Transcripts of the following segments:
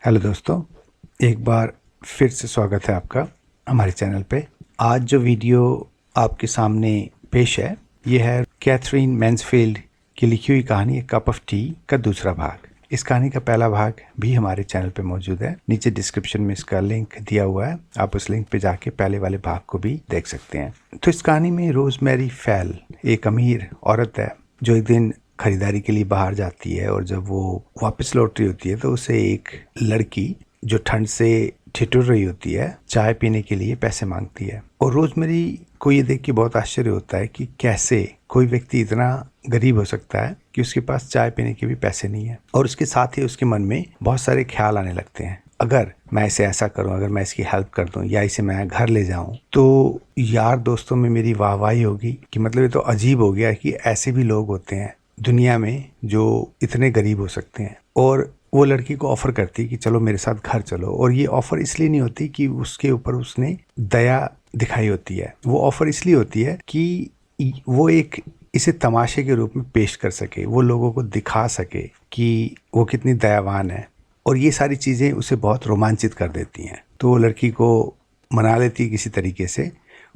Hello दोस्तों, एक बार फिर से स्वागत है आपका हमारे चैनल पे। आज जो वीडियो आपके सामने पेश है ये है कैथरीन मैन्सफील्ड की लिखी हुई कहानी एक कप ऑफ टी का दूसरा भाग। इस कहानी का पहला भाग भी हमारे चैनल पे मौजूद है। नीचे डिस्क्रिप्शन में इसका लिंक दिया हुआ है, आप उस लिंक पे जाके पहले वाले भाग को भी देख सकते हैं। तो इस कहानी में रोजमेरी फेल एक अमीर औरत है जो एक दिन खरीदारी के लिए बाहर जाती है, और जब वो वापस लौट रही होती है तो उसे एक लड़की जो ठंड से ठिठुर रही होती है चाय पीने के लिए पैसे मांगती है। और रोजमेरी को ये देख के बहुत आश्चर्य होता है कि कैसे कोई व्यक्ति इतना गरीब हो सकता है कि उसके पास चाय पीने के भी पैसे नहीं है। और उसके साथ ही उसके मन में बहुत सारे ख्याल आने लगते हैं, अगर मैं इसे ऐसा करूं, अगर मैं इसकी हेल्प कर दूं या इसे मैं घर ले जाऊं तो यार दोस्तों में मेरी वाहवाही होगी। कि मतलब ये तो अजीब हो गया कि ऐसे भी लोग होते हैं दुनिया में जो इतने गरीब हो सकते हैं। और वो लड़की को ऑफर करती है कि चलो मेरे साथ घर चलो। और ये ऑफर इसलिए नहीं होती कि उसके ऊपर उसने दया दिखाई होती है, वो ऑफर इसलिए होती है कि वो एक इसे तमाशे के रूप में पेश कर सके, वो लोगों को दिखा सके कि वो कितनी दयावान है। और ये सारी चीज़ें उसे बहुत रोमांचित कर देती हैं। तो वो लड़की को मना लेती है किसी तरीके से,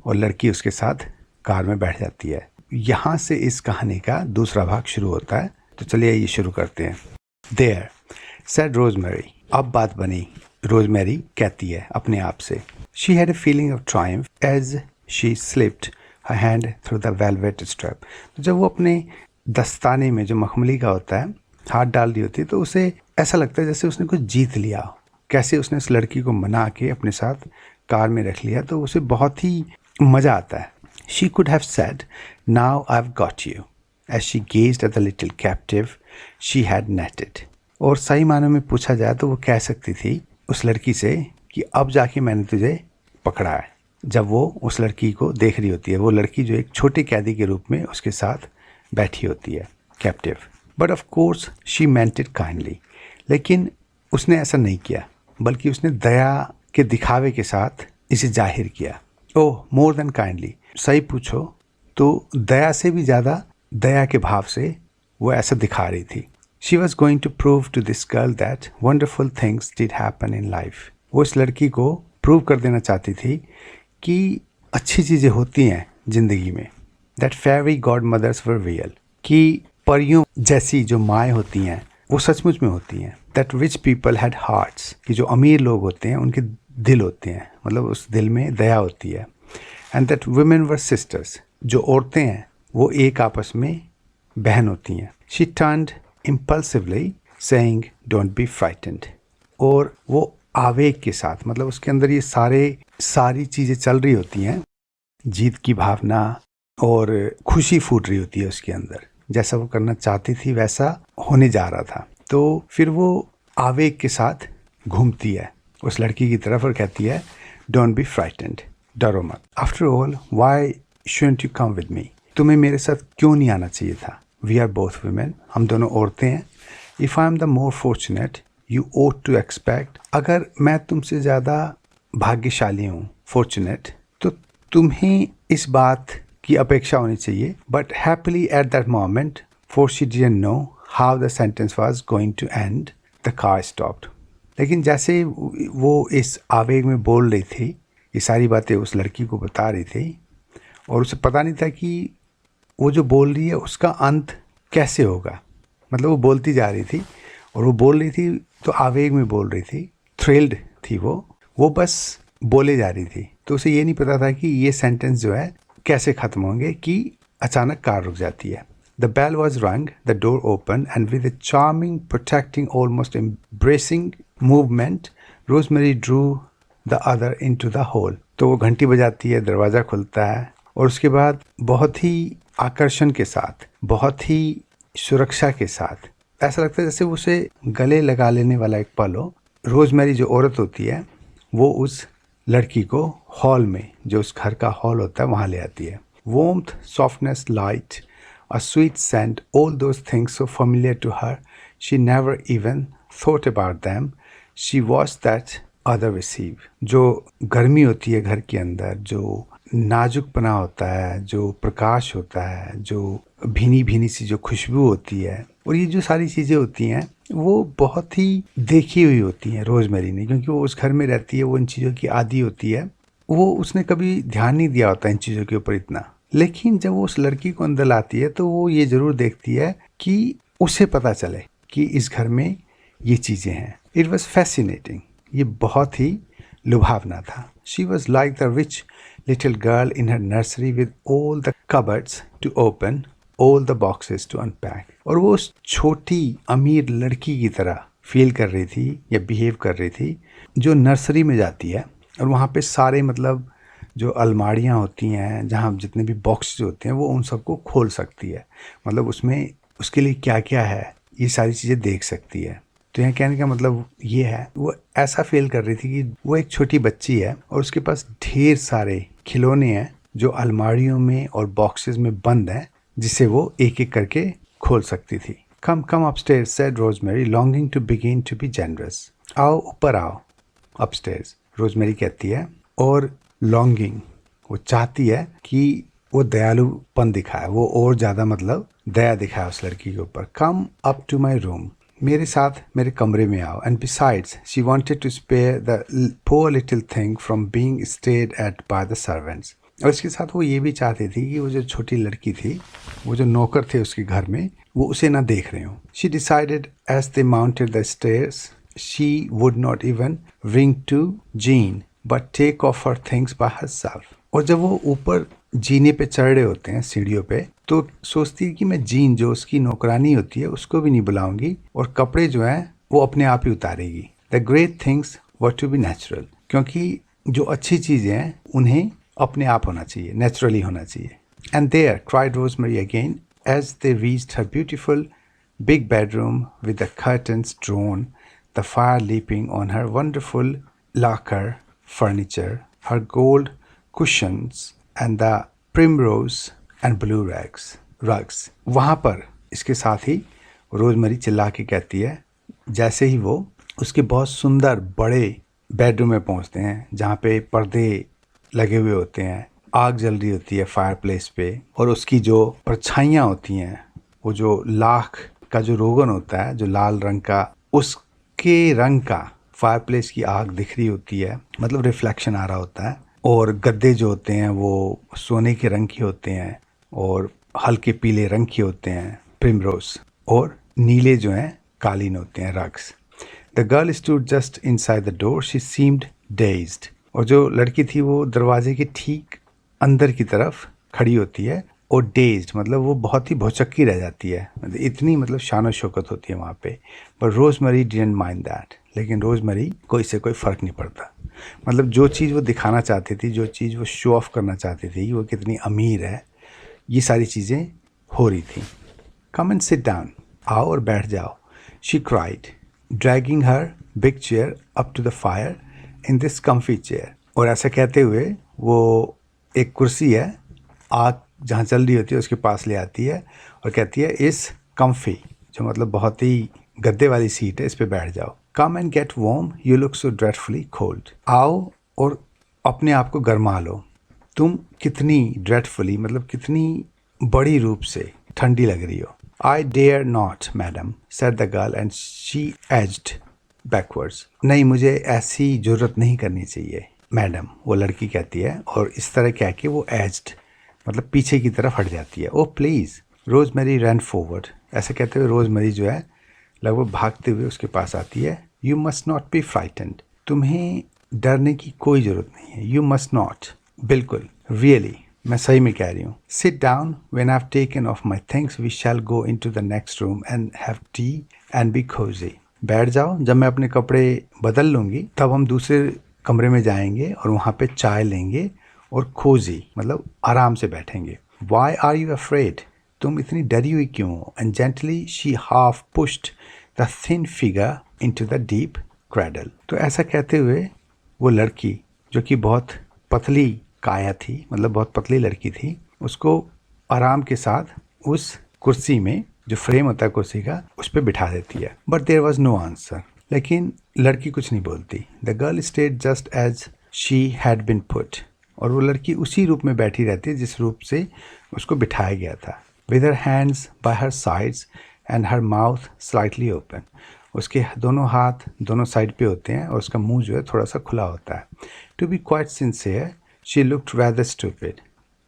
और लड़की उसके साथ कार में बैठ जाती है। यहाँ से इस कहानी का दूसरा भाग शुरू होता है। तो चलिए ये शुरू करते हैं। देयर सेड रोजमेरी, अब बात बनी। रोजमेरी कहती है अपने आप से। She had a feeling of triumph as she slipped her hand through the velvet strap. तो जब वो अपने दस्ताने में जो मखमली का होता है हाथ डाल रही होती है तो उसे ऐसा लगता है जैसे उसने कुछ जीत लिया हो। कैसे उसने उस लड़की को मना के अपने साथ कार में रख लिया, तो उसे बहुत ही मज़ा आता है। She could have said, "Now I've got you," as she gazed at the little captive she had netted. और सही मानों में पूछा जाए तो वो कह सकती थी उस लड़की से कि अब जाके मैंने तुझे पकड़ा है। जब वो उस लड़की को देख रही होती है, वो लड़की जो एक छोटे कैदी के रूप में उसके साथ बैठी होती है, captive. But of course she meant it kindly. लेकिन उसने ऐसा नहीं किया, बल्कि उसने दया के दिखावे के साथ इसे जाहिर किया। ओह, मोर देन काइंडली, सही पूछो तो दया से भी ज़्यादा दया के भाव से वो ऐसा दिखा रही थी। She was going to prove to this girl that wonderful things did happen in life. वो इस लड़की को प्रूव कर देना चाहती थी कि अच्छी चीज़ें होती हैं ज़िंदगी में। That fairy godmothers were real, कि परियों जैसी जो माएँ होती हैं वो सचमुच में होती हैं। That rich people had hearts, कि जो अमीर लोग होते हैं उनके दिल होते हैं, मतलब उस दिल में दया होती है। And that women were sisters, जो औरतें हैं वो एक आपस में बहन होती हैं। She turned impulsively saying don't be frightened. और वो आवेग के साथ, मतलब उसके अंदर ये सारी चीज़ें चल रही होती हैं, जीत की भावना और खुशी फूट रही होती है उसके अंदर। जैसा वो करना चाहती थी वैसा होने जा रहा था। तो फिर वो आवेग के साथ घूमती है उस लड़की की तरफ और कहती है डोंट बी फ्राइटेंड, डरो मत। After all why shouldn't you come with me, तुम्हें मेरे साथ क्यों नहीं आना चाहिए था। वी आर बोथ वुमेन, हम दोनों औरतें हैं। If I am the more fortunate you ought to expect, अगर मैं तुमसे ज़्यादा भाग्यशाली हूँ, फॉर्चुनेट, तो तुम्हें इस बात की अपेक्षा होनी चाहिए। But happily at that moment, for she didn't know how the sentence was going to end, the car stopped. लेकिन जैसे वो इस आवेग में बोल रही थी, ये सारी बातें उस लड़की को बता रही थी, और उसे पता नहीं था कि वो जो बोल रही है उसका अंत कैसे होगा। मतलब वो बोलती जा रही थी, और वो बोल रही थी तो आवेग में बोल रही थी, थ्रिल्ड थी वो बस बोले जा रही थी। तो उसे ये नहीं पता था कि ये सेंटेंस जो है कैसे ख़त्म होंगे कि अचानक कार रुक जाती है। The bell was rung, the door opened, and with a charming, protecting, almost embracing movement, Rosemary drew the other into the hall. तो वो घंटी बजाती है, दरवाज़ा खुलता है, और उसके बाद बहुत ही आकर्षण के साथ, बहुत ही सुरक्षा के साथ, ऐसा लगता है जैसे उसे गले लगा लेने वाला एक पल हो। रोजमेरी जो औरत होती है वो उस लड़की को हॉल में, जो उस घर का हॉल होता है, वहाँ ले आती है। Warmth, softness, light, a sweet scent, all those things so familiar to her, she never even thought about them. She was that other receive. जो गर्मी होती है घर के अंदर, जो नाजुकपना होता है, जो प्रकाश होता है, जो भीनी भीनी सी जो खुशबू होती है, और ये जो सारी चीज़ें होती हैं वो बहुत ही देखी हुई होती हैं रोज़मेरी ने, क्योंकि वो उस घर में रहती है, वो इन चीज़ों की आदी होती है। वो उसने कभी ध्यान नहीं दिया होता इन चीज़ों के ऊपर इतना, लेकिन जब वो उस लड़की को अंदर लाती है तो वो ये ज़रूर देखती है कि उसे पता चले कि इस घर में ये चीज़ें हैं। इट वॉज फैसिनेटिंग, ये बहुत ही लुभावना था। She was like the rich little girl in her nursery with all the cupboards to open, all the boxes to unpack. और वो उस छोटी अमीर लड़की की तरह फील कर रही थी या बिहेव कर रही थी जो नर्सरी में जाती है और वहाँ पे सारे मतलब जो अलमारियाँ होती हैं, जहाँ जितने भी बॉक्स होते हैं, वो उन सबको खोल सकती है। मतलब उसमें उसके लिए क्या क्या है ये सारी चीज़ें देख सकती है। तो यहाँ कहने का मतलब ये है, वो ऐसा फील कर रही थी कि वो एक छोटी बच्ची है और उसके पास ढेर सारे खिलौने हैं जो अलमारियों में और बॉक्सेस में बंद हैं, जिसे वो एक एक करके खोल सकती थी। Come come upstairs said Rosemary, longing to begin to be generous. आओ ऊपर आओ, अपस्टेयर्स रोजमेरी कहती है, और लॉन्गिंग वो चाहती है कि वो दयालुपन दिखाए, वो और ज़्यादा मतलब दया दिखाए उस लड़की के ऊपर। Come up to my room, मेरे साथ मेरे कमरे में आओ। And besides she wanted to spare the poor little thing from being stared at by the servants. और इसके साथ वो ये भी चाहती थी कि वो जो छोटी लड़की थी, वो जो नौकर थे उसके घर में, वो उसे ना देख रहे हो। She decided as they mounted the stairs she would not even ring to Jeanne but take off her things by herself. और जब वो ऊपर जीने पे चढ़ रहे होते हैं सीढ़ियों पे, तो सोचती है कि मैं जीन जो उसकी नौकरानी होती है उसको भी नहीं बुलाऊंगी और कपड़े जो हैं वो अपने आप ही उतारेगी। The great things were to be natural, क्योंकि जो अच्छी चीज़ें हैं उन्हें अपने आप होना चाहिए, नेचुरली होना चाहिए। And there cried Rosemary again as they reached her beautiful big bedroom with the curtains drawn, the fire leaping on her wonderful lacquer furniture, her gold cushions and the primrose and blue rugs। वहाँ पर इसके साथ ही rosemary चिल्ला के कहती है, जैसे ही वो उसके बहुत सुंदर बड़े बेडरूम में पहुँचते हैं जहाँ पे पर्दे लगे हुए होते हैं, आग जल रही होती है फायर प्लेस पे, और उसकी जो परछाइयाँ होती हैं, वो जो लाख का जो रोगन होता है जो लाल रंग का, उसके रंग का फायर प्लेस की आग दिख रही होती है, मतलब रिफ्लेक्शन आ रहा होता है। और गद्दे जो होते हैं वो सोने के रंग के होते हैं और हल्के पीले रंग के होते हैं, प्रिमरोज, और नीले जो हैं कालीन होते हैं, rugs. The girl stood just inside the door, she seemed dazed. और जो लड़की थी वो दरवाजे के ठीक अंदर की तरफ खड़ी होती है और डेज्ड मतलब वो बहुत ही भौचक्की रह जाती है, मतलब इतनी मतलब शान शौकत होती है वहाँ पे। पर रोजमेरी डिडंट माइंड दैट, लेकिन रोजमेरी को इससे कोई फ़र्क नहीं पड़ता। मतलब जो चीज़ वो दिखाना चाहती थी, जो चीज़ वो शो ऑफ करना चाहती थी, वो कितनी अमीर है, ये सारी चीज़ें हो रही थी। कम एंड सिट डाउन, आओ और बैठ जाओ, she cried, dragging her big chair up to the fire in this comfy chair. और ऐसा कहते हुए वो एक कुर्सी है आग जहाँ चल रही होती है उसके पास ले आती है और कहती है, इस कम्फी, जो मतलब बहुत ही गद्दे वाली सीट है, इस पे बैठ जाओ। Come and get warm, you look so dreadfully cold. आओ और अपने आप को गर्मा लो, तुम कितनी ड्रेडफुली मतलब कितनी बड़ी रूप से ठंडी लग रही हो। I dare not madam said the girl and she edged backwards. नहीं, मुझे ऐसी जरूरत नहीं करनी चाहिए मैडम, वो लड़की कहती है, और इस तरह कह के वो एज्ड मतलब पीछे की तरफ हट जाती है। Oh please, Rosemary ran forward, ऐसे कहते हुए रोजमेरी जो है लगभग भागते हुए उसके पास आती है। You must not be frightened, तुम्हें डरने की कोई ज़रूरत नहीं है। यू मस्ट नॉट, बिल्कुल, रियली, मैं सही में कह रही हूँ। Sit down, when I have taken off my things we shall go into the next room and have tea and be cosy. बैठ जाओ, जब मैं अपने कपड़े बदल लूँगी तब हम दूसरे कमरे में जाएंगे और वहाँ पे चाय लेंगे और खोजी मतलब आराम से बैठेंगे। वाई आर यू अफ्रेड, तुम इतनी डरी हुई क्यों हो। And gently she half pushed the thin figure into the deep cradle. तो ऐसा कहते हुए वो लड़की जो कि बहुत पतली काया थी, मतलब बहुत पतली लड़की थी, उसको आराम के साथ उस कुर्सी में, जो फ्रेम होता है कुर्सी का, उस पर बिठा देती है। But there was no answer, लेकिन लड़की कुछ नहीं बोलती। The girl stayed just as she had been put, और वो लड़की उसी रूप में बैठी रहती है जिस रूप से उसको बिठाया गया था। With her hands bye her sides and her mouth slightly open, उसके दोनों हाथ दोनों साइड पे होते हैं और उसका मुंह जो है थोड़ा सा खुला होता है. To be quite sincere she looked rather stupid.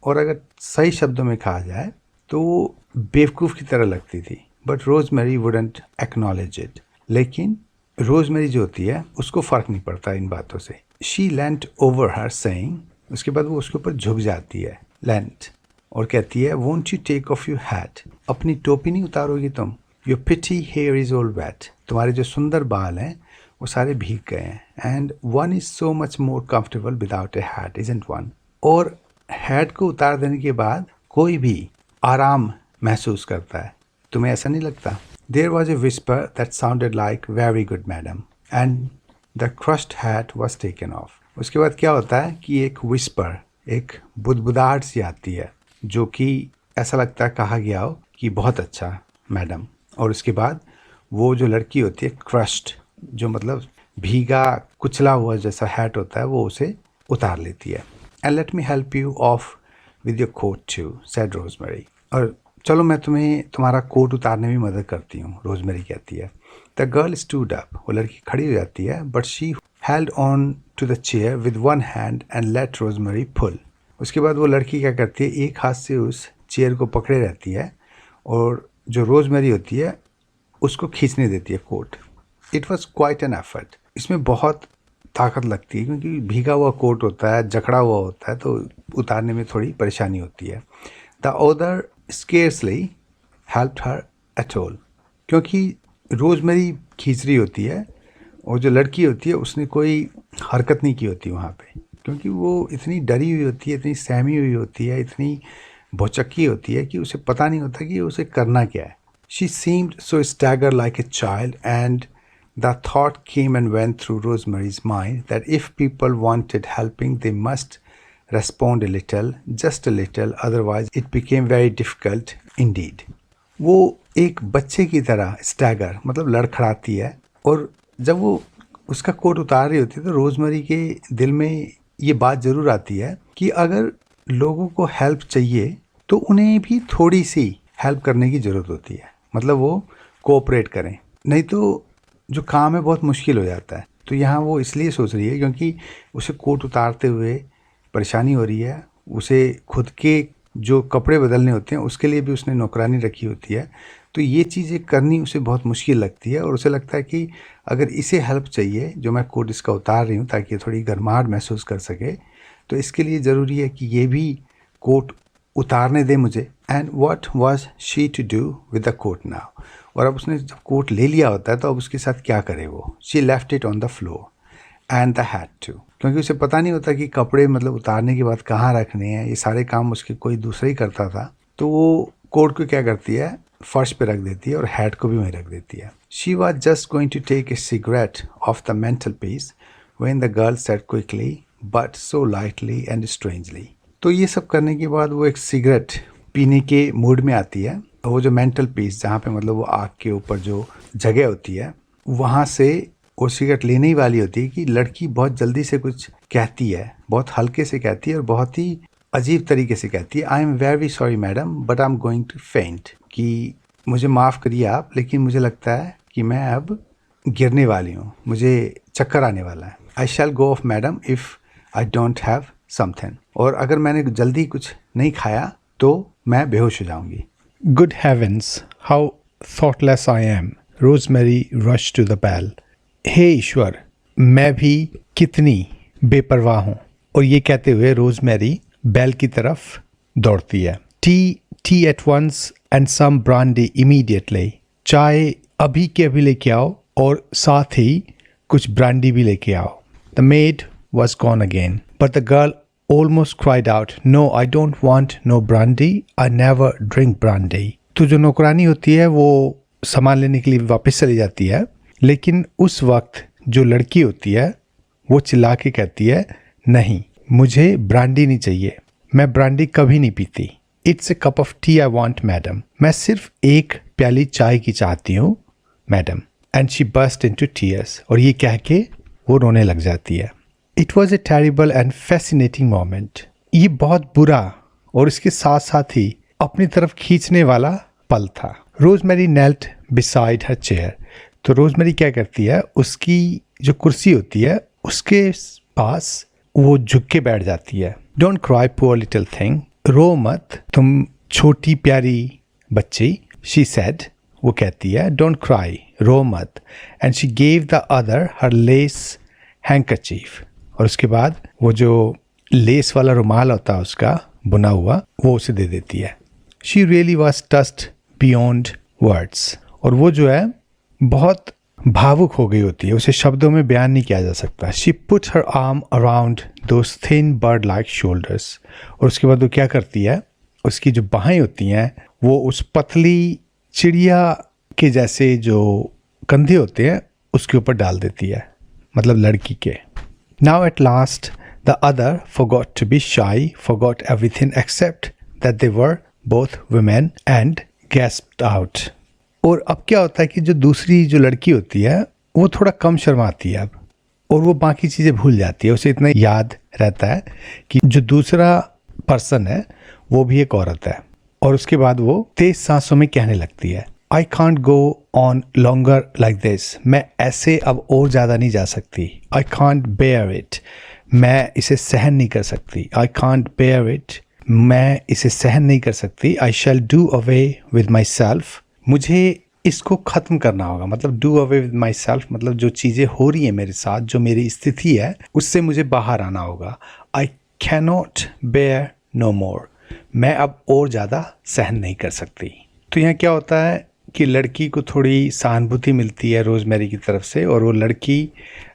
और अगर सही शब्दों में कहा जाए तो वो बेवकूफ़ की तरह लगती थी. But rosemary wouldn't acknowledge it. लेकिन रोज़मेरी जो होती है उसको फ़र्क नहीं पड़ता इन बातों से. She lent over her saying. उसके बाद वो उसके ऊपर झुक जाती है. लेंट और कहती है won't you take off your hat. अपनी टोपी नहीं उतारोगी तुम. Your pretty hair is all wet. तुम्हारे जो सुंदर बाल हैं वो सारे भीग गए हैं. And one is so much more comfortable without A hat isn't one. और हैट को उतार देने के बाद कोई भी आराम महसूस करता है. तुम्हें ऐसा नहीं लगता? There was a whisper that sounded like very good madam and the crushed hat was taken off. उसके बाद क्या होता है कि एक विस्पर, एक बुदबुदाहट सी आती है जो कि ऐसा लगता है कहा गया हो कि बहुत अच्छा मैडम. और उसके बाद वो जो लड़की होती है क्रश्ड, जो मतलब भीगा कुचला हुआ जैसा हैट होता है, वो उसे उतार लेती है. And let me help you off with your coat too said Rosemary. और चलो मैं तुम्हें तुम्हारा कोट उतारने में मदद करती हूँ, रोज़मेरी कहती है. The girl stood up. वो लड़की खड़ी हो जाती है. But she held on to the chair with one hand and let Rosemary pull. उसके बाद वो लड़की क्या करती है, एक हाथ से उस चेयर को पकड़े रहती है और जो रोज़मेरी होती है उसको खींचने देती है coat. It was quite an effort. इसमें बहुत ताकत लगती है क्योंकि भीगा हुआ कोट होता है, जकड़ा हुआ होता है, तो उतारने में थोड़ी परेशानी होती है. The other scarcely helped her at all. क्योंकि रोज़मेरी खींच रही होती है और जो लड़की होती है उसने कोई हरकत नहीं की होती वहाँ पे, क्योंकि वो इतनी डरी हुई होती है, इतनी सहमी हुई होती है, इतनी भौचक्की होती है कि उसे पता नहीं होता कि उसे करना क्या है. She seemed so stagger like a child and the thought came and went through Rosemary's mind that if people wanted helping, they must respond a little, just a little, otherwise it became very difficult indeed. वो एक बच्चे की तरह stagger मतलब लड़खड़ाती है. और जब वो उसका कोट उतार रही होती है तो रोज़मेरी के दिल में ये बात ज़रूर आती है कि अगर लोगों को हेल्प चाहिए तो उन्हें भी थोड़ी सी हेल्प करने की ज़रूरत होती है. मतलब वो कोऑपरेट करें, नहीं तो जो काम है बहुत मुश्किल हो जाता है. तो यहाँ वो इसलिए सोच रही है क्योंकि उसे कोट उतारते हुए परेशानी हो रही है. उसे खुद के जो कपड़े बदलने होते हैं उसके लिए भी उसने नौकरानी रखी होती है. तो ये चीज़ें करनी उसे बहुत मुश्किल लगती है और उसे लगता है कि अगर इसे हेल्प चाहिए, जो मैं कोट इसका उतार रही हूँ ताकि थोड़ी गर्माहट महसूस कर सके, तो इसके लिए ज़रूरी है कि ये भी कोट उतारने दे मुझे. And what was she to do with the coat now. और अब उसने जब कोट ले लिया होता है तो अब उसके साथ क्या करे वो. She left it on the floor and the hat too. क्योंकि उसे पता नहीं होता कि कपड़े मतलब उतारने के बाद कहाँ रखने हैं. ये सारे काम उसके कोई दूसरा ही करता था. तो वो कोट को क्या करती है, फर्श पे रख देती है और हैट को भी वहीं रख देती है. She was just going to take a cigarette off the mantelpiece when the girl said quickly but so lightly and strangely. तो ये सब करने के बाद वो एक सिगरेट पीने के मूड में आती है. वो जो मेंटल पीस जहाँ पे मतलब वो आग के ऊपर जो जगह होती है वहाँ से वो सिगरेट लेने ही वाली होती है कि लड़की बहुत जल्दी से कुछ कहती है, बहुत हल्के से कहती है और बहुत ही अजीब तरीके से कहती है. I am very sorry madam but I am going to faint. कि मुझे माफ़ करिए आप, लेकिन मुझे लगता है कि मैं अब गिरने वाली हूँ, मुझे चक्कर आने वाला है. I shall go off madam if I don't have something. और अगर मैंने जल्दी कुछ नहीं खाया तो मैं बेहोश हो जाऊंगी. Good heavens, how thoughtless I am. Rosemary rushed to the bell. हे ईश्वर, मैं भी कितनी बेपरवाह हूँ. और ये कहते हुए रोज़मेरी बेल की तरफ दौड़ती है. Tea at once and some brandy immediately. चाय अभी के अभी लेके आओ और साथ ही कुछ ब्रांडी भी लेके आओ. The made was gone again but the girl almost cried out, no, I don't want no brandy. I never drink brandy. तो जो नौकरानी होती है वो सामान लेने के लिए वापस चली जाती है, लेकिन उस वक्त जो लड़की होती है वो चिल्ला के कहती है, नहीं, मुझे ब्रांडी नहीं चाहिए, मैं ब्रांडी कभी नहीं पीती. It's a cup of T I want madam. मैं सिर्फ एक प्याली चाय की चाहती हूँ madam. And she burst into tears. और ये कह के वो रोने लग जाती है. It was a terrible and fascinating moment. ये बहुत बुरा और इसके साथ साथ ही अपनी तरफ खींचने वाला पल था. Rosemary knelt beside her chair. तो रोजमेरी क्या करती है, उसकी जो कुर्सी होती है उसके पास वो झुक के बैठ जाती है. Don't cry poor little thing, रो मत तुम छोटी प्यारी बच्ची. शी सेड, वो कहती है, डोंट क्राई, रो मत. And she gave the other her less handkerchief, और उसके बाद वो जो लेस वाला रुमाल होता है उसका बुना हुआ, वो उसे दे देती है. She really was touched beyond words, और वो जो है बहुत भावुक हो गई होती है, उसे शब्दों में बयान नहीं किया जा सकता. She put her arm around those thin bird like shoulders, और उसके बाद वो क्या करती है, उसकी जो बाहें होती हैं वो उस पतली चिड़िया के जैसे जो कंधे होते हैं उसके ऊपर डाल देती है, मतलब लड़की के. Now at last the other forgot to be shy, forgot everything except that they were both women and gasped out. और अब क्या होता है कि जो दूसरी जो लड़की होती है वो थोड़ा कम शर्माती है अब, और वो बाकी चीज़ें भूल जाती है. उसे इतना याद रहता है कि जो दूसरा पर्सन है वो भी एक औरत है. और उसके बाद वो तेज सांसों में कहने लगती है, I can't go on longer like this, मैं ऐसे अब और ज़्यादा नहीं जा सकती. आई कांट बेयर इट, मैं इसे सहन नहीं कर सकती. आई कांट बेयर इट, मैं इसे सहन नहीं कर सकती. I shall do away with myself, मुझे इसको ख़त्म करना होगा. मतलब do away with myself मतलब जो चीज़ें हो रही हैं मेरे साथ, जो मेरी स्थिति है उससे मुझे बाहर आना होगा. आई कैनॉट बेयर नो मोर, मैं अब और ज़्यादा सहन नहीं कर सकती. तो यहाँ क्या होता है कि लड़की को थोड़ी सहानुभूति मिलती है रोज़मेरी की तरफ से, और वो लड़की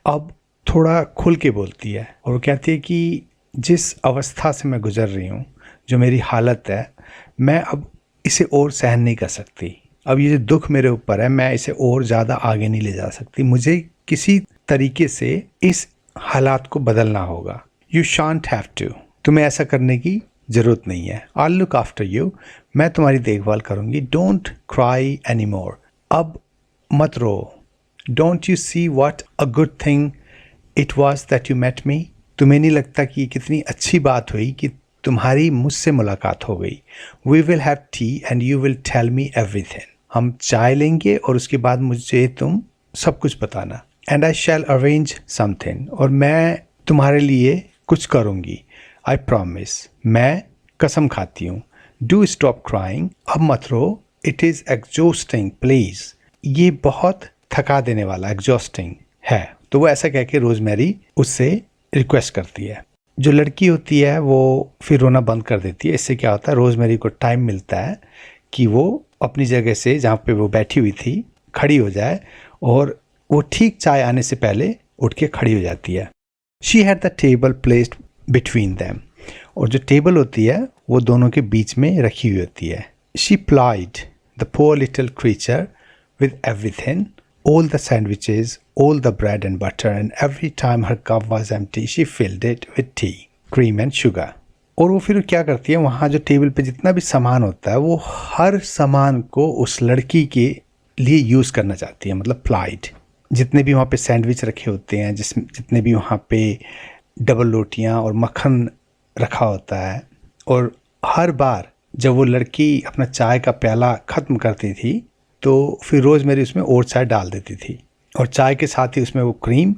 अब थोड़ा खुल के बोलती है, और वो कहती है कि जिस अवस्था से मैं गुजर रही हूँ, जो मेरी हालत है, मैं अब इसे और सहन नहीं कर सकती. अब ये जो दुख मेरे ऊपर है, मैं इसे और ज़्यादा आगे नहीं ले जा सकती. मुझे किसी तरीके से इस हालात को बदलना होगा. यू शांट हैव टू, तुम्हें ऐसा करने की ज़रूरत नहीं है. आई लुक आफ्टर यू, मैं तुम्हारी देखभाल करूँगी. डोंट क्राई एनी मोर, अब मत रो. Don't you see what a good thing it was that you met me, तुम्हें नहीं लगता कि ये कितनी अच्छी बात हुई कि तुम्हारी मुझसे मुलाकात हो गई. We will have tea and you will tell me everything, हम चाय लेंगे और उसके बाद मुझे तुम सब कुछ बताना. And I shall arrange something, और मैं तुम्हारे लिए कुछ करूँगी. आई प्रॉमिस, मैं कसम खाती हूँ. डू स्टॉप क्राइंग, अब मत रो. इट इज़ एग्जॉस्टिंग प्लीज़, ये बहुत थका देने वाला एग्जॉस्टिंग है. तो वो ऐसा कह के रोज़मेरी उससे रिक्वेस्ट करती है. जो लड़की होती है वो फिर रोना बंद कर देती है. इससे क्या होता है, रोज़मेरी को टाइम मिलता है कि वो अपनी जगह से जहाँ पे वो बैठी हुई थी खड़ी हो जाए, और वो ठीक चाय आने से पहले उठ के खड़ी हो जाती है. She had the table placed between them, और जो टेबल होती है वो दोनों के बीच में रखी हुई होती है. She plied the poor little creature with everything, all the sandwiches, all the bread and butter, and every time her cup was empty, she filled it with tea, cream and sugar. और वो फिर क्या करती है, वहाँ जो table पे जितना भी सामान होता है वो हर सामान को उस लड़की के लिए यूज़ करना चाहती है. मतलब प्लाइड, जितने भी वहाँ पे सैंडविच रखे होते हैं, जितने भी वहाँ पे डबल रोटियाँ और मक्खन रखा होता है, और हर बार जब वो लड़की अपना चाय का प्याला ख़त्म करती थी तो फिर रोज़मेरी उसमें और चाय डाल देती थी, और चाय के साथ ही उसमें वो क्रीम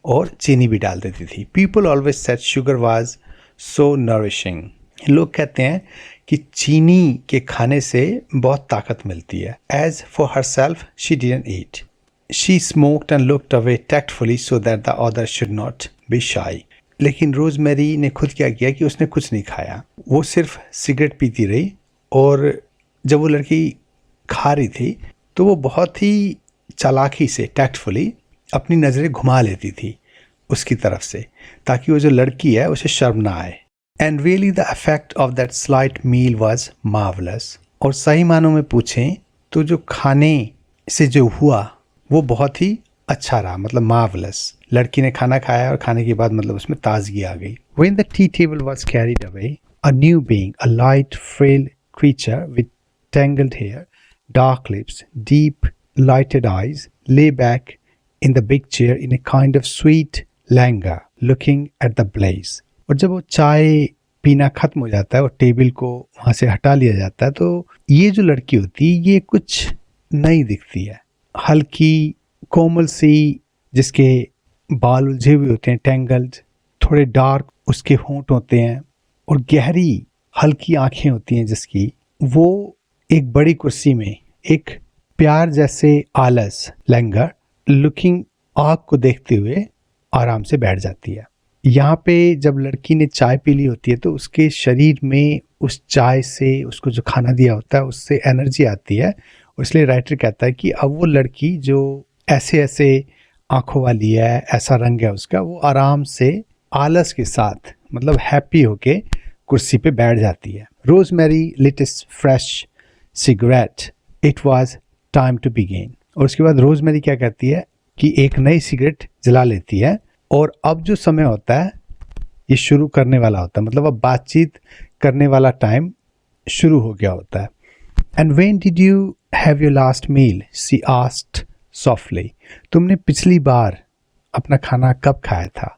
और चीनी भी डाल देती थी. People always said sugar was so nourishing, लोग कहते हैं कि चीनी के खाने से बहुत ताकत मिलती है. As for herself she didn't eat, she smoked and looked away tactfully so that the other should not be shy. लेकिन रोज़मेरी ने खुद क्या किया कि उसने कुछ नहीं खाया, वो सिर्फ सिगरेट पीती रही, और जब वो लड़की खा रही थी तो वो बहुत ही चालाकी से टैक्टफुली अपनी नज़रें घुमा लेती थी उसकी तरफ से, ताकि वो जो लड़की है उसे शर्म ना आए. And really the effect of that slight meal was marvellous, और सही मानों में पूछें तो जो खाने से जो हुआ वो बहुत ही अच्छा रहा, मतलब मार्वलस. लड़की ने खाना खाया और खाने के बाद मतलब उसमें ताजगी आ गई. When the tea table was carried away, a new being, a light frail creature with tangled hair, dark lips, deep lighted eyes, lay back in the big chair in a kind of sweet languor, looking at the blaze. और जब वो चाय पीना खत्म हो जाता है और टेबल को वहाँ से हटा लिया जाता है, तो ये जो लड़की होती है ये कुछ नई दिखती है. हल्की कोमल सी जिसके बाल उलझे हुए होते हैं, टेंगल्ड, थोड़े डार्क उसके होंठ होते हैं और गहरी हल्की आंखें होती हैं जिसकी, वो एक बड़ी कुर्सी में एक प्यार जैसे आलस लैंगर लुकिंग आग को देखते हुए आराम से बैठ जाती है। यहाँ पे जब लड़की ने चाय पी ली होती है तो उसके शरीर में उस चाय से, उसको जो खाना दिया होता है उससे एनर्जी आती है, और इसलिए राइटर कहता है कि अब वो लड़की जो ऐसे ऐसे आंखों वाली है, ऐसा रंग है उसका, वो आराम से आलस के साथ मतलब हैप्पी होके कुर्सी पे बैठ जाती है। Rosemary lit is fresh cigarette, it was time to begin. और उसके बाद रोजमेरी क्या कहती है कि एक नई सिगरेट जला लेती है और अब जो समय होता है ये शुरू करने वाला होता है, मतलब अब बातचीत करने वाला टाइम शुरू हो गया होता है। And when did you have your last meal, she asked softly, तुमने पिछली बार अपना खाना कब खाया था?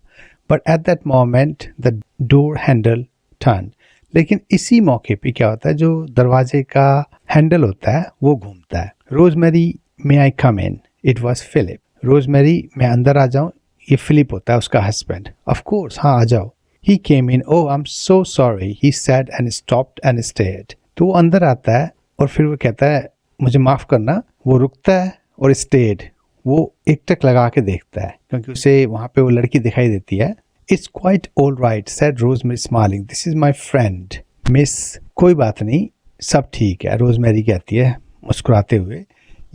But at that moment the door handle turn, लेकिन इसी मौके पे क्या होता है, जो दरवाजे का हैंडल होता है वो घूमता है। Rosemary may I come in, it was Philip. Rosemary मैं अंदर आ जाऊं, ये फिलिप होता है उसका हस्बैंड। ऑफ कोर्स, हाँ आ जाओ। He came in, oh I am so sorry, he said and stopped and stared. तो वो अंदर आता है और फिर वो कहता है मुझे माफ करना, वो रुकता है और स्टेयर्ड, वो एकटक लगा के देखता है क्योंकि उसे वहां पे वो लड़की दिखाई देती है। It's quite all right said rosemary smiling, this is my friend miss, कोई बात नहीं, सब ठीक है, रोजमेरी कहती है मुस्कुराते हुए,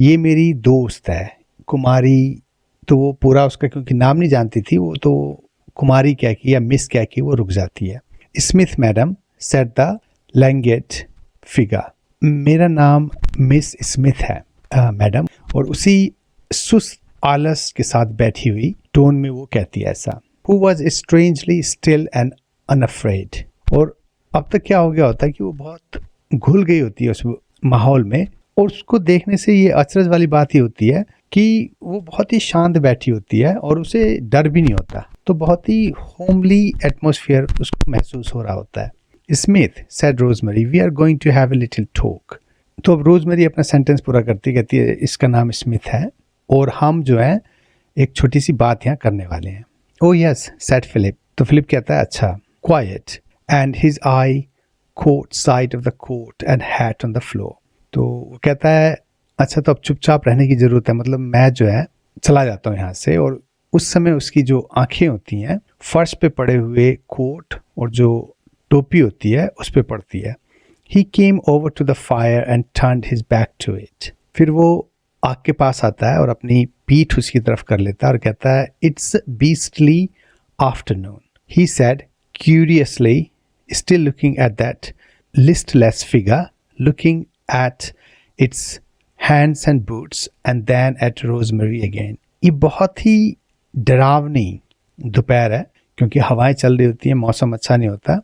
ये मेरी दोस्त है कुमारी। तो वो पूरा उसका क्योंकि नाम नहीं जानती थी, वो तो कुमारी क्या की या मिस क्या की वो रुक जाती है। Smith madam said the languid figure, मेरा नाम मिस स्मिथ है मैडम। और उसी सुस्त आलस के साथ बैठी हुई टोन में वो कहती है ऐसा। Who was strangely still and unafraid, और अब तक क्या हो गया होता है कि वो बहुत घुल गई होती है उस माहौल में, और उसको देखने से ये अचरज वाली बात ही होती है कि वो बहुत ही शांत बैठी होती है और उसे डर भी नहीं होता, तो बहुत ही होमली एटमॉस्फेयर उसको महसूस हो रहा होता है। Smith said Rosemary, we are going to have a little talk. तो अब रोजमेरी अपना सेंटेंस पूरा करती कहती है इसका नाम स्मिथ है और हम जो है एक छोटी सी बात यहाँ करने वाले हैं। ओ यस सेड फिलिप, तो फिलिप कहता है अच्छा। Quiet and his I caught sight of the coat and hat on the floor, तो वो कहता है अच्छा तो अब चुपचाप रहने की ज़रूरत है, मतलब मैं जो है चला जाता हूँ यहाँ से। और उस समय उसकी जो आंखें होती हैं फर्श पे पड़े हुए कोट और जो टोपी होती है उस पे पड़ती है। He came over to the fire and turned his back to it, फिर वो आग के पास आता है और अपनी पीठ उसकी तरफ कर लेता है और कहता है It's beastly afternoon, he said curiously, still looking at that listless figure, looking at its hands and boots and then at Rosemary again. ये बहुत ही डरावनी दोपहर है क्योंकि हवाएं चल रही होती हैं, मौसम अच्छा नहीं होता,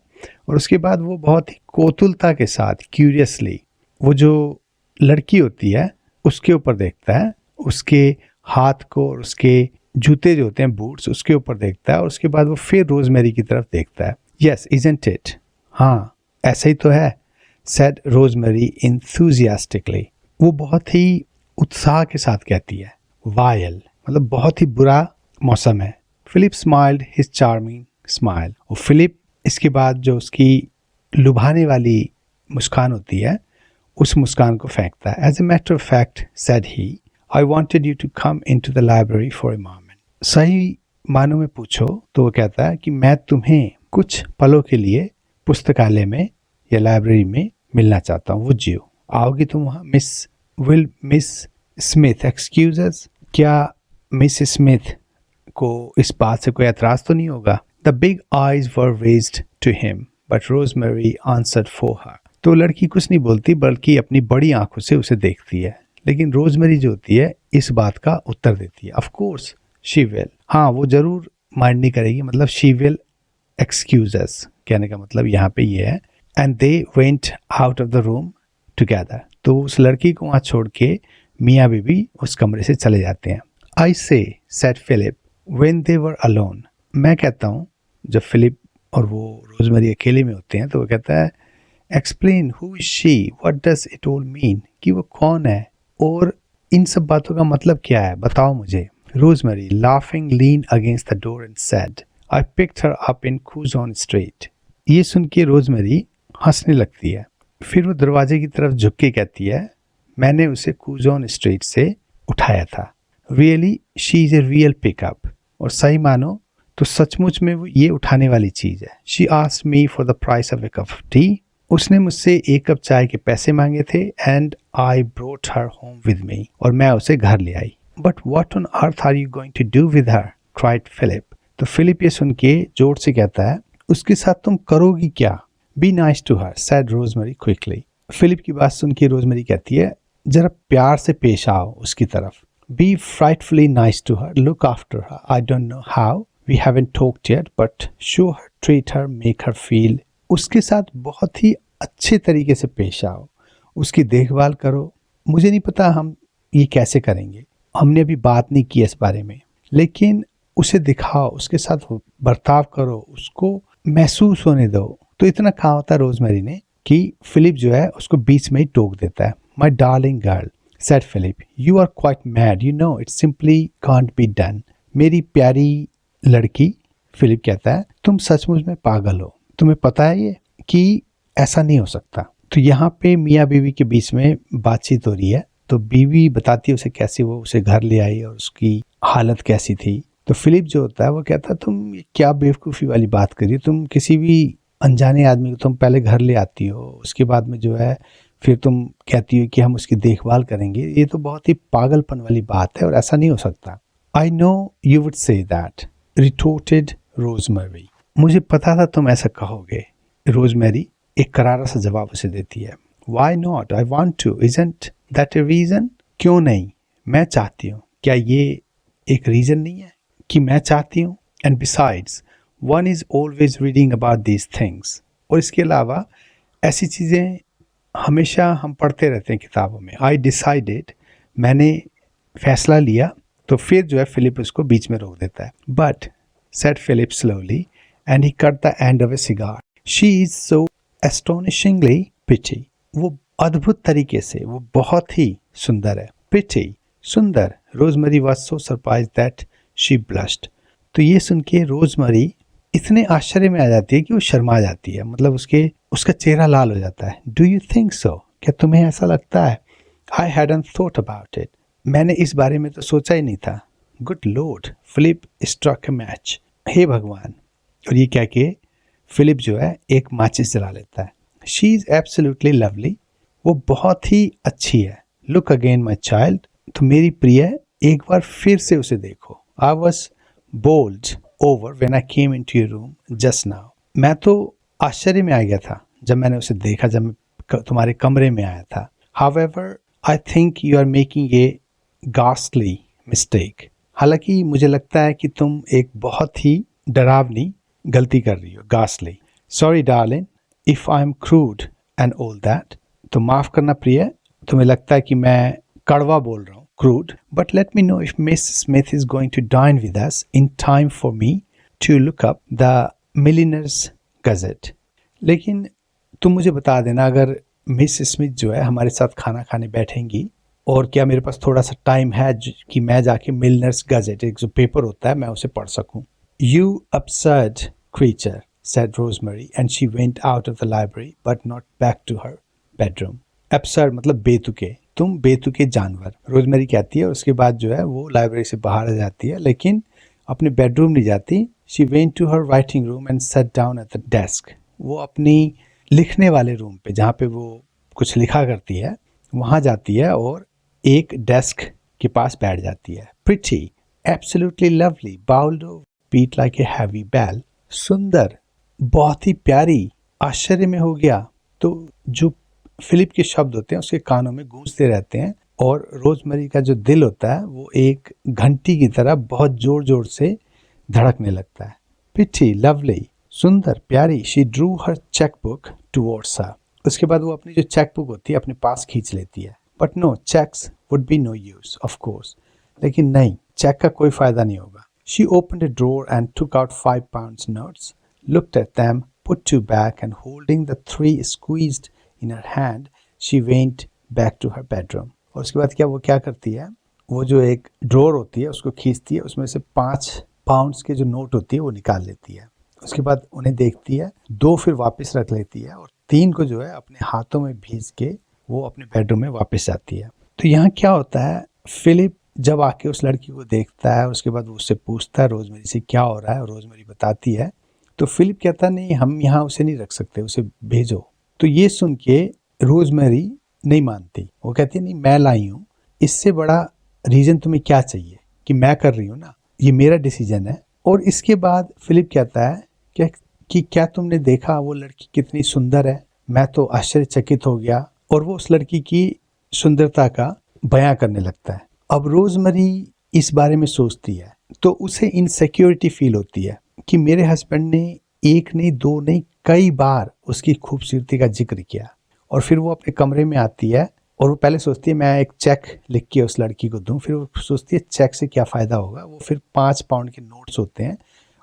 और उसके बाद वो बहुत ही कोतुलता के साथ क्यूरियसली वो जो लड़की होती है उसके ऊपर देखता है, उसके हाथ को और उसके जूते जो होते हैं बूट्स उसके ऊपर देखता है, और उसके बाद वो फिर रोजमेरी की तरफ देखता है। Yes, isn't it? हाँ ऐसा ही तो है, said Rosemary enthusiastically. वो बहुत ही उत्साह के साथ कहती है। Vile मतलब बहुत ही बुरा मौसम है। Philip smiled his charming smile. और फिलिप इसके बाद जो उसकी लुभाने वाली मुस्कान होती है उस मुस्कान को फेंकता है। As a matter of fact, said he, I wanted you to come into the library for a moment. सही मानों में पूछो तो वो कहता है कि मैं तुम्हें कुछ पलों के लिए पुस्तकालय में या लाइब्रेरी में मिलना चाहता हूँ। वुड यू, आओगी तुम वहाँ? विल मिस स्मिथ एक्सक्यूज अस, क्या मिस स्मिथ को इस बात से कोई एतराज़ तो नहीं होगा? The big eyes were raised to him but Rosemary answered for her, तो लड़की कुछ नहीं बोलती बल्कि अपनी बड़ी आंखों से उसे देखती है, लेकिन रोजमेरी जो होती है इस बात का उत्तर देती है। ऑफ कोर्स शी विल, हाँ वो जरूर माइंड नहीं करेगी, मतलब शी विल excuse us कहने का मतलब यहाँ पे ये है। and they went out of the room together, तो उस लड़की को वहाँ छोड़ के मियाँ बीबी उस कमरे से चले जाते हैं। I say said Philip when they were alone, मैं कहता हूँ जब फिलिप और वो रोजमेरी अकेले में होते हैं तो वो कहता है explain who is she, what does it all mean, कि वो कौन है और इन सब बातों का मतलब क्या है, बताओ मुझे। Rosemary laughing lean against the door and said, I picked her up in Curzon street. ये सुन के रोजमेरी हंसने लगती है। फिर वो दरवाजे की तरफ झुक के कहती है, मैंने उसे कूजॉन स्ट्रीट से उठाया था। Really she is a real pickup, और सही मानो तो सचमुच में वो ये उठाने वाली चीज है। She asked me for the price of a cup of tea, उसने मुझसे 1 कप चाय के पैसे मांगे थे। And I brought her home with me, और मैं उसे घर ले आई। But what on earth are you going to do with her, cried Philip. तो फिलिप ये सुन के जोर से कहता है, उसके साथ तुम करोगी क्या। Be nice to her, said Rosemary quickly. Philip की बात सुन के रोजमेरी कहती है, जरा प्यार से पेश आओ उसकी तरफ। Be frightfully nice to her, look after her, I don't know how, we haven't talked yet, but show her, treat her, make her feel. उसके साथ बहुत ही अच्छे तरीके से पेश आओ, उसकी देखभाल करो। मुझे नहीं पता हम ये कैसे करेंगे, हमने अभी बात नहीं की इस बारे में, लेकिन उसे दिखाओ, उसके साथ बर्ताव करो, उसको महसूस होने दो। तो इतना कहा होता रोजमेरी ने कि फिलिप जो है उसको बीच में ही टोक देता है। My darling girl, said Philip, you are quite mad, you know it simply can't be done. मेरी प्यारी लड़की, फिलिप कहता है, तुम सचमुच में पागल हो, तुम्हें पता है ये कि ऐसा नहीं हो सकता। तो यहाँ पे मियाँ बीवी के बीच में बातचीत हो रही है। तो बीवी बताती है उसे कैसे वो उसे घर ले आई और उसकी हालत कैसी थी। तो फिलिप जो होता है वो कहता है, तुम क्या बेवकूफ़ी वाली बात करिए, तुम किसी भी अनजाने आदमी को तुम पहले घर ले आती हो, उसके बाद में जो है फिर तुम कहती हो कि हम उसकी देखभाल करेंगे। ये तो बहुत ही पागलपन वाली बात है और ऐसा नहीं हो सकता। I know you would say that, retorted Rosemary. मुझे पता था तुम ऐसा कहोगे। रोजमेरी एक करारा सा जवाब उसे देती है। Why not, I want to, isn't that a reason. क्यों नहीं, मैं चाहती हूँ। क्या ये एक रीज़न नहीं है कि मैं चाहती हूँ। And besides one is always reading about these things. और इसके अलावा ऐसी चीज़ें हमेशा हम पढ़ते रहते हैं किताबों में। आई डिसाइडेड, मैंने फैसला लिया। तो फिर जो है फिलिप उसको बीच में रोक देता है। But said Philip slowly and he cut the end of a cigar, she is so astonishingly pretty. वो अद्भुत तरीके से, वो बहुत ही सुंदर है। प्रिटी, सुंदर। Rosemary was so surprise that she blushed. तो ये सुन के रोजमेरी इतने आश्चर्य में आ जाती है कि वो शर्मा जाती है, मतलब उसका चेहरा लाल हो जाता है। डू यू थिंक सो, क्या तुम्हें ऐसा लगता है। I hadn't thought about it, मैंने इस बारे में तो सोचा ही नहीं था। गुड लॉर्ड, फिलिप स्ट्रक ए मैच। हे भगवान। और ये कह के फिलिप जो है एक माचिस जला लेता है। शी इज़ एब्सोल्युटली लवली, वो बहुत ही अच्छी है। लुक अगेन माई चाइल्ड, तो मेरी प्रिय एक बार फिर से उसे देखो। I was bowled over when I came into your room just now. मैं तो आश्चर्य में आ गया था जब मैंने उसे देखा, जब मैं तुम्हारे कमरे में आया था। However I think you are making a ghastly mistake. हालांकि मुझे लगता है कि तुम एक बहुत ही डरावनी गलती कर रही हो। Ghastly, sorry darling if I am crude and all that. तो माफ करना प्रिय, तुम्हें लगता है कि मैं कड़वा बोल रहा हूँ, crude. But let me know if Miss Smith is going to dine with us in time for me to look up the milliner's gazette. लेकिन तुम मुझे बता देना अगर मिस स्मिथ जो है हमारे साथ खाना खाने बैठेंगी, और क्या मेरे पास थोड़ा सा टाइम है कि मैं जाके मिलियनर्स गजेट, एक जो पेपर होता है, मैं उसे पढ़ सकूं। You absurd creature, said Rosemary, and she went out of the library, but not back to her bedroom. Absurd मतलब बेतुके, तुम बेतुके जानवर, रोजमेरी कहती है। और उसके बाद जो है वो लाइब्रेरी से बाहर आ जाती है, लेकिन अपने बेडरूम नहीं जाती। She went to her writing room and sat down at the desk. वो अपनी लिखने वाले रूम पे, जहाँ पे वो कुछ लिखा करती है, वहाँ जाती है और एक डेस्क के पास बैठ जाती है। Pretty, absolutely lovely, bowed beat like a heavy bell. सुंदर, बहुत ही प्यारी, आश्चर्य में हो गया। तो जो फिलिप के शब्द होते हैं उसके कानों में गूंजते रहते हैं, और रोजमेरी का जो दिल होता है वो एक घंटी की तरह बहुत जोर जोर से धड़कने लगता है। Pretty, lovely, सुंदर, प्यारी। She drew her checkbook towards her. उसके बाद वो अपनी जो चेकबुक होती है अपने पास खींच लेती है। But no, checks would be no use, of course. लेकिन नहीं, चेक का कोई फायदा नहीं होगा। She opened a drawer and took out 5 pounds notes, looked at them, put 2 back, and holding the 3 squeezed in her hand, she went back to her bedroom. और उसके बाद वो क्या करती है, वो जो एक ड्रॉर होती है उसको खींचती है, उसमें से 5 पाउंड्स के जो नोट होती है वो निकाल लेती है। उसके बाद उन्हें देखती है, 2 फिर वापस रख लेती है और 3 को जो है अपने हाथों में भीज के वो अपने बेडरूम में वापस जाती है। तो यहाँ क्या होता है, फिलिप जब आके उस लड़की को देखता है, उसके बाद वो उससे पूछता है रोजमेरी से क्या हो रहा है, और रोजमेरी बताती है। तो फिलिप कहता नहीं, हम यहाँ उसे नहीं रख सकते, उसे भेजो। तो ये सुन के रोजमेरी नहीं मानती, वो कहती है नहीं, मैं लाई हूँ, इससे बड़ा रीजन तुम्हें क्या चाहिए कि मैं कर रही हूँ ना, ये मेरा डिसीजन है। और इसके बाद फिलिप कहता है कि क्या तुमने देखा वो लड़की कितनी सुंदर है। मैं तो आश्चर्यचकित हो गया, और वो उस लड़की की सुंदरता का बयां करने लगता है। अब रोजमेरी इस बारे में सोचती है तो उसे इनसिक्योरिटी फील होती है कि मेरे हस्बैंड ने 1 नहीं 2 नहीं कई बार उसकी खूबसूरती का जिक्र किया। और फिर वो अपने कमरे में आती है और वो पहले सोचती है मैं एक चेक लिख के उस लड़की को दूं, फिर वो सोचती है चेक से क्या फ़ायदा होगा। वो फिर 5 पाउंड के नोट्स होते हैं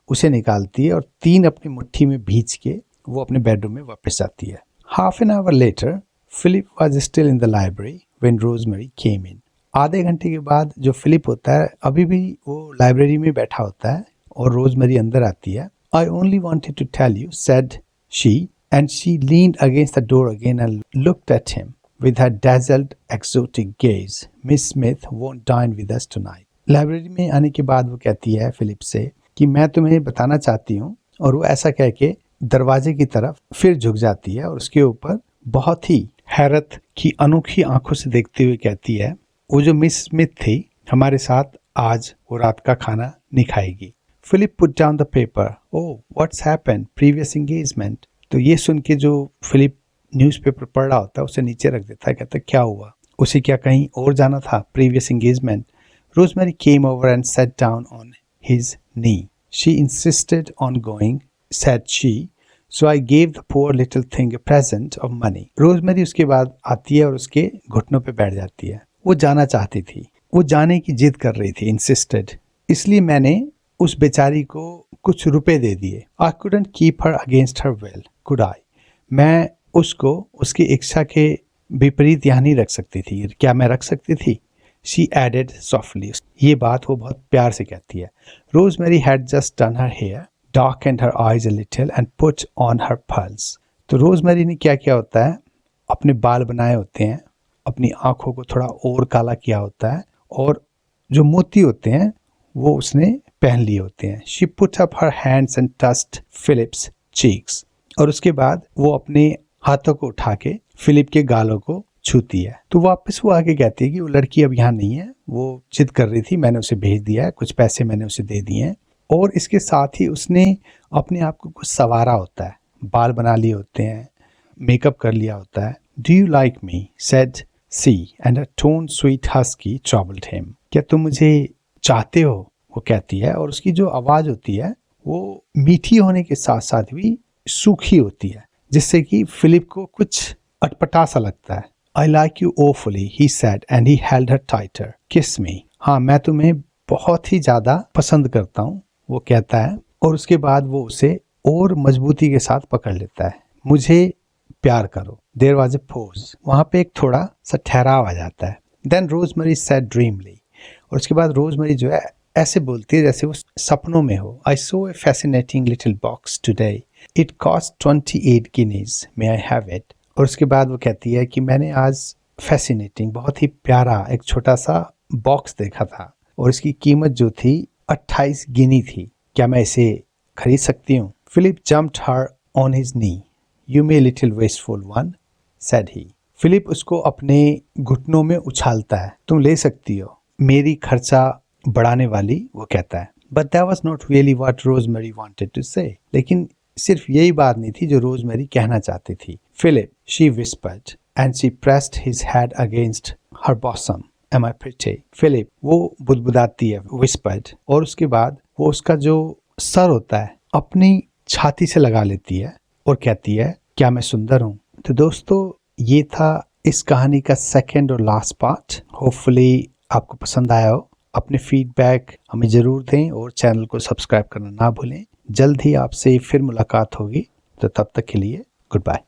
उसे निकालती है और 3 अपनी मुट्ठी में भींच के वो अपने बेडरूम में वापस जाती है। Half an hour later Philip was still in the library when Rosemary came in. आधे घंटे के बाद जो फिलिप होता है अभी भी वो लाइब्रेरी में बैठा होता है और रोजमेरी अंदर आती है। I only wanted to tell you, said she, and she leaned against the door again and looked at him with her dazzled exotic gaze. Miss Smith won't dine with us tonight. Library में आने के बाद वो कहती है Philip से कि मैं तुम्हें बताना चाहती हूँ, और वो ऐसा कह के दरवाजे की तरफ फिर झुक जाती है और उसके ऊपर बहुत ही हैरत की अनोखी आंखों से देखते हुए कहती है, वो जो मिस स्मिथ थी हमारे साथ आज वो रात का खाना नहीं खाएगी। Philip put down the paper. Oh what's happened, previous engagement. तो ये सुन के जो फिलिप न्यूज़पेपर पढ़ रहा होता है उसे नीचे रख देता है, कहता है क्या हुआ, उसे क्या कहीं और जाना था, previous engagement. Rosemary came over and set down on his knee. She insisted on going, said she, so I gave the poor little thing a present of money. Rosemary उसके बाद आती है और उसके घुटनों पे बैठ जाती है। वो जाना चाहती थी, वो जाने की जिद कर रही थी, इंसिस्टेड, इसलिए मैंने उस बेचारी को कुछ रुपए दे दिए। I couldn't keep her against her will, could I. मैं उसको उसकी इच्छा के विपरीत यहाँ नहीं रख सकती थी, क्या मैं रख सकती थी? शी एडेड सॉफ्टली। ये बात वो बहुत प्यार से कहती है। Rosemary had just done her hair, darkened her eyes a little and put on her pearls. तो रोजमेरी ने क्या किया होता है, अपने बाल बनाए होते हैं, अपनी आंखों को थोड़ा और काला किया होता है, और जो मोती होते हैं वो उसने पहन लिए होते हैं। She put up her hands and touched Philip's cheeks. और उसके बाद वो अपने हाथों को उठा के फिलिप के गालों को छूती है। तो वापस वो आके कहती है कि वो लड़की अब यहाँ नहीं है, वो जिद कर रही थी, मैंने उसे भेज दिया है, कुछ पैसे मैंने उसे दे दिए हैं। और इसके साथ ही उसने अपने आप को कुछ संवारा होता है, बाल बना लिए होते हैं, मेकअप कर लिया होता है। Do you like me, said she, and a tone sweet husky troubled him. क्या तुम मुझे चाहते हो, वो कहती है, और उसकी जो आवाज़ होती है वो मीठी होने के साथ साथ भी सूखी होती है, जिससे कि फिलिप को कुछ अटपटा सा लगता है। I like you awfully, he said and he held her tighter. Kiss me, हाँ मैं तुम्हें बहुत ही ज़्यादा पसंद करता हूँ, वो कहता है, और उसके बाद वो उसे और मजबूती के साथ पकड़ लेता है। मुझे प्यार करो। देयर वॉज ए पोज, वहाँ पे एक थोड़ा सा ठहराव आ जाता है। देन रोजमेरी सेड ड्रीमली, और उसके बाद रोजमेरी जो है ऐसे बोलती है जैसे वो सपनों में हो। I saw a fascinating little box today, it cost 28 guineas, may I have it. और उसके बाद वो कहती है कि मैंने आज फैसिनेटिंग, बहुत ही प्यारा एक छोटा सा बॉक्स देखा था, और इसकी कीमत जो थी 28 गिनी थी, क्या मैं इसे खरीद सकती हूँ? Philip jumped her on his knee. You may little wasteful one, said he. Philip उसको अपने घुटनों में उछालता है, तुम ले सकती हो, मेरी खर्चा बढ़ाने वाली, वो कहता है। But that was not really what Rosemary wanted to say. लेकिन सिर्फ यही बात नहीं थी जो रोजमेरी कहना चाहती थी। Philip, she whispered and she pressed his head against her bosom, am I pretty. Philip, वो बुदबुदाती है, विस्पर्ड, और उसके बाद वो उसका जो सर होता है अपनी छाती से लगा लेती है और कहती है, क्या मैं सुंदर हूँ? तो दोस्तों ये था इस कहानी का सेकेंड और लास्ट पार्ट। होपफुली आपको पसंद आया हो। अपने फीडबैक हमें ज़रूर दें और चैनल को सब्सक्राइब करना ना भूलें। जल्द ही आपसे फिर मुलाकात होगी, तो तब तक के लिए गुड बाय।